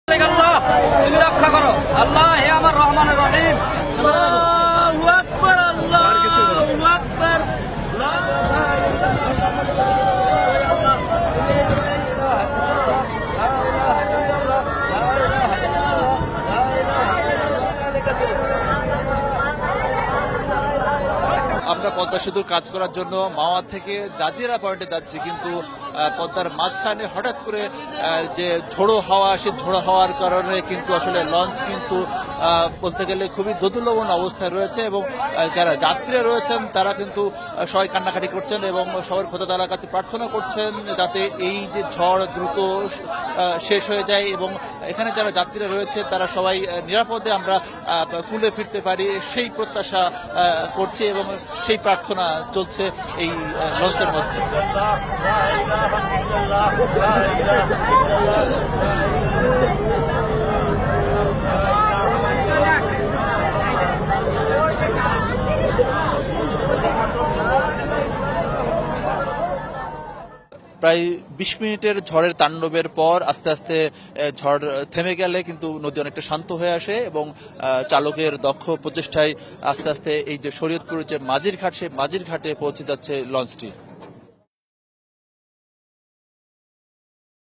আল্লাহ তুমি রক্ষা করো। আল্লাহ হে আমার রহমানের রহিম। আল্লাহু আকবার, আল্লাহু আকবার। আমরা পদ্মা সেতুর কাজ করার জন্য মাওয়া থেকে জাজিরা পয়েন্টে যাচ্ছি, কিন্তু পদ্মার মাঝখানে হঠাৎ করে যে ঝোড়ো হাওয়া, সে ঝোড়ো হাওয়ার কারণে কিন্তু আসলে লঞ্চ কিন্তু বলতে গেলে খুবই দোদুল্যমান অবস্থায় রয়েছে এবং যারা যাত্রীরা রয়েছেন তারা কিন্তু সবাই কান্নাকাটি করছেন এবং সবার খোদা তাআলার কাছে প্রার্থনা করছেন যাতে এই যে ঝড় দ্রুত শেষ হয়ে যায় এবং এখানে যারা যাত্রীরা রয়েছে তারা সবাই নিরাপদে আমরা কুলে ফিরতে পারি সেই প্রত্যাশা করছি এবং সেই প্রার্থনা চলছে এই লঞ্চের মধ্যে। প্রায় ২০ মিনিটের ঝড়ের তাণ্ডবের পর আস্তে আস্তে ঝড় থেমে গেলে কিন্তু নদী অনেকটা শান্ত হয়ে আসে এবং চালকের দক্ষ প্রচেষ্টায় আস্তে আস্তে এই যে শরীয়তপুরের যে মাঝির ঘাট, সেই মাঝির ঘাটে পৌঁছে যাচ্ছে লঞ্চটি।